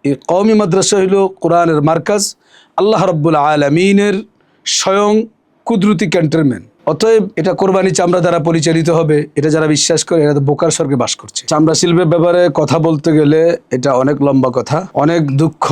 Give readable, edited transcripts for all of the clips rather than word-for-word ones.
এই কওমি মাদ্রাসা হইল কোরআনের মার্কাজ, আল্লাহ রাব্বুল আলামিনের স্বয়ং কুদরতি ক্যান্টনমেন্ট। অতএব এটা কোরবানি চামড়া দ্বারা পরিচালিত হবে, এটা যারা বিশ্বাস করে এরা তো বোকার স্বর্গে বাস করছে। চামড়া শিল্পের ব্যাপারে কথা বলতে গেলে এটা অনেক লম্বা কথা, অনেক দুঃখ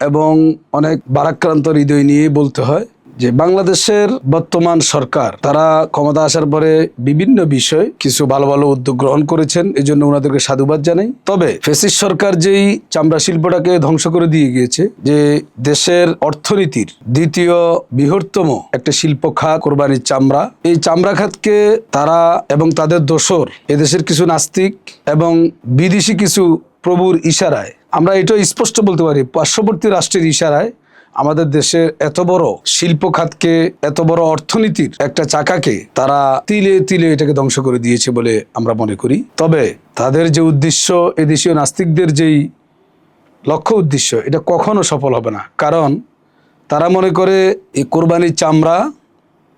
এবং অনেক ভারাক্রান্ত হৃদয় নিয়ে বলতে হয় যে বাংলাদেশের বর্তমান সরকার তারা ক্ষমতা আসার পরে বিভিন্ন বিষয় কিছু ভালো ভালো উদ্যোগ গ্রহণ করেছেন, এই জন্য ওনাদেরকে সাধুবাদ জানাই। তবে ফ্যাসিস্ট সরকার যেই চামড়া শিল্পটাকে ধ্বংস করে দিয়ে গিয়েছে, যে দেশের অর্থনীতির দ্বিতীয় বৃহত্তম একটা শিল্প খাত কোরবানির চামড়া, এই চামড়া খাতকে তারা এবং তাদের দোসর এদেশের কিছু নাস্তিক এবং বিদেশি কিছু প্রভুর ইশারায়, আমরা এটা স্পষ্ট বলতে পারি পার্শ্ববর্তী রাষ্ট্রের ইশারায় আমাদের দেশের এত বড় শিল্প খাতকে, এত বড় অর্থনীতির একটা চাকাকে তারা তিলে তিলে এটাকে ধ্বংস করে দিয়েছে বলে আমরা মনে করি। তবে তাদের যে উদ্দেশ্য, এদেশীয় নাস্তিকদের যেই লক্ষ্য উদ্দেশ্য, এটা কখনো সফল হবে না। কারণ তারা মনে করে এই কোরবানির চামড়া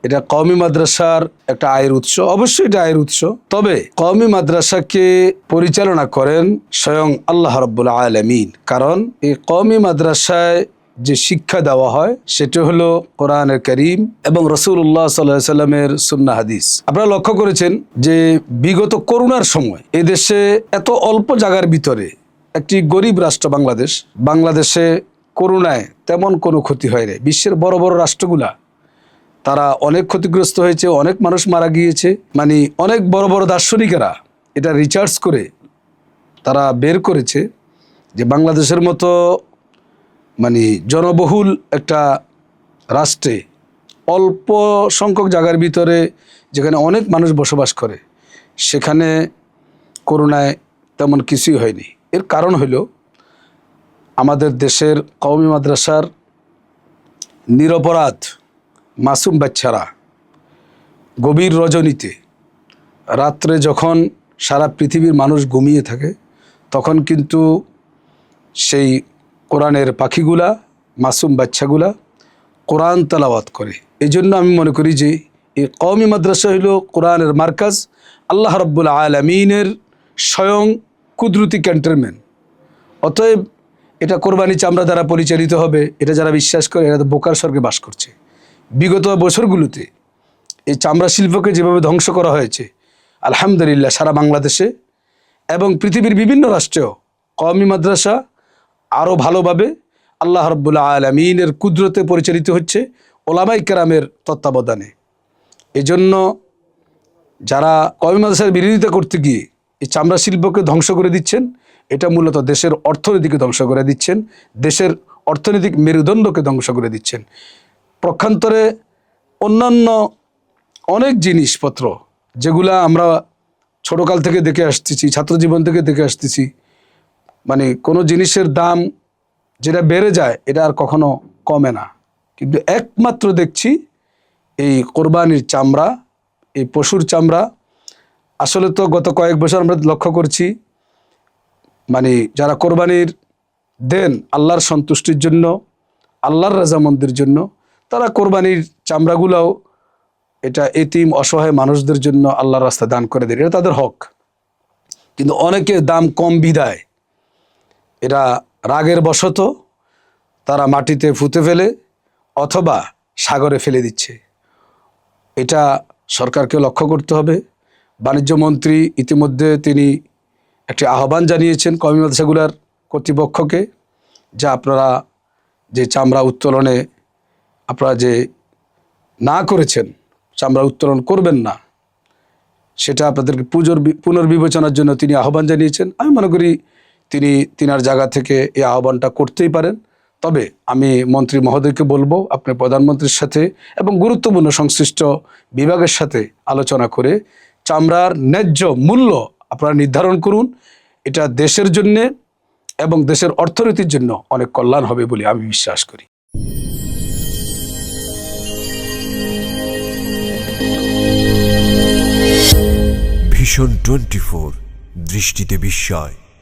এটা কওমি মাদ্রাসার একটা আয়ের উৎস। অবশ্যই এটা আয়ের উৎস, তবে কওমি মাদ্রাসাকে পরিচালনা করেন স্বয়ং আল্লাহ রাব্বুল আলামিন। কারণ এই কওমি মাদ্রাসায় যে শিক্ষা দেওয়া হয় সেটা হলো কোরআনুল কারীম এবং রাসূলুল্লাহ সাল্লাল্লাহু আলাইহি সাল্লামের সুন্নাহ হাদিস। আপনারা লক্ষ্য করেছেন যে বিগত করোনার সময় এদেশে এত অল্প জায়গার ভিতরে একটি গরিব রাষ্ট্র বাংলাদেশে করোনায় তেমন কোনো ক্ষতি হয় না। বিশ্বের বড় বড় রাষ্ট্রগুলা তারা অনেক ক্ষতিগ্রস্ত হয়েছে, অনেক মানুষ মারা গিয়েছে। মানে অনেক বড় বড় দার্শনিকেরা এটা রিসার্চ করে তারা বের করেছে যে বাংলাদেশের মতো মানে জনবহুল একটা রাষ্ট্রে অল্প সংখ্যক জায়গার ভিতরে যেখানে অনেক মানুষ বসবাস করে সেখানে করোনায় তেমন কিছুই হয়নি। এর কারণ হলো আমাদের দেশের কওমি মাদ্রাসার নিরপরাধ মাসুম বাচ্চারা গভীর রজনীতে রাত্রে যখন সারা পৃথিবীর মানুষ ঘুমিয়ে থাকে তখন কিন্তু সেই কোরআনের পাখিগুলা, মাসুম বাচ্চাগুলা কোরআন তেলাওয়াত করে। এই জন্য আমি মনে করি যে এই কওমি মাদ্রাসা হইল কোরআনের মার্কাজ, আল্লাহ রাব্বুল আলামিনের স্বয়ং কুদরতি ক্যান্টনমেন্ট। অতএব এটা কোরবানি চামড়া দ্বারা পরিচালিত হবে, এটা যারা বিশ্বাস করে এরা তো বোকার স্বর্গে বাস করছে। বিগত বছরগুলোতে এই চামড়া শিল্পকে যেভাবে ধ্বংস করা হয়েছে, আলহামদুলিল্লাহ সারা বাংলাদেশে এবং পৃথিবীর বিভিন্ন রাষ্ট্রেও কওমি মাদ্রাসা আরও ভালোভাবে আল্লাহ রাব্বুল আলামিনের কুদরতে পরিচালিত হচ্ছে ওলামায়ে কেরামের তত্ত্বাবধানে। এজন্য যারা কওমি মাদ্রাসার বিরোধিতা করতে গিয়ে এই চামড়া শিল্পকে ধ্বংস করে দিচ্ছেন, এটা মূলত দেশের অর্থনীতিকে ধ্বংস করে দিচ্ছেন, দেশের অর্থনৈতিক মেরুদণ্ডকে ধ্বংস করে দিচ্ছেন। পক্ষান্তরে অন্যান্য অনেক জিনিসপত্র যেগুলা আমরা ছোটকাল থেকে দেখে আসতেছি, ছাত্রজীবন থেকে দেখে আসতেছি, মানে কোনো জিনিসের দাম যেটা বেড়ে যায় এটা আর কখনো কমে না। কিন্তু একমাত্র দেখছি এই কোরবানির চামড়া, এই পশুর চামড়া। আসলে তো গত কয়েক বছর আমরা লক্ষ্য করছি মানে যারা কোরবানির দেন আল্লাহর সন্তুষ্টির জন্য, আল্লাহর রাজামন্দির জন্য, তারা কোরবানির চামড়াগুলাও এটা এতিম অসহায় মানুষদের জন্য আল্লাহর রাস্তায় দান করে দেয়, এটা তাদের হক। কিন্তু অনেকে দাম কম বিধায় এরা রাগের বশত তারা মাটিতে পুঁতে ফেলে অথবা সাগরে ফেলে দিচ্ছে। এটা সরকারকে লক্ষ্য করতে হবে। বাণিজ্য মন্ত্রী ইতিমধ্যে তিনি একটি আহ্বান জানিয়েছেন কওমি মাদ্রাসাগুলার কর্তৃপক্ষকে, যা আপনারা যে চামড়া উত্তোলনে আপনারা যে না করেছেন, চামড়া উত্তোলন করবেন না, সেটা আপনাদেরকে পুনর্বিবেচনার জন্য তিনি আহ্বান জানিয়েছেন। আমি মনে করি তিনি তিনার জায়গা থেকে এই আহ্বানটা করতেই পারেন। তবে আমি মন্ত্রী মহোদয়কে বলবো আপনি প্রধানমন্ত্রীর সাথে এবং গুরুত্বপূর্ণ সংশ্লিষ্ট বিভাগের সাথে আলোচনা করে চামড়ার ন্যায্য মূল্য আপনারা নির্ধারণ করুন। এটা দেশের জন্যে এবং দেশের অর্থনীতির জন্য অনেক কল্যাণ হবে বলে আমি বিশ্বাস করি। ভিশন 24 দৃষ্টিতে বিস্ময়।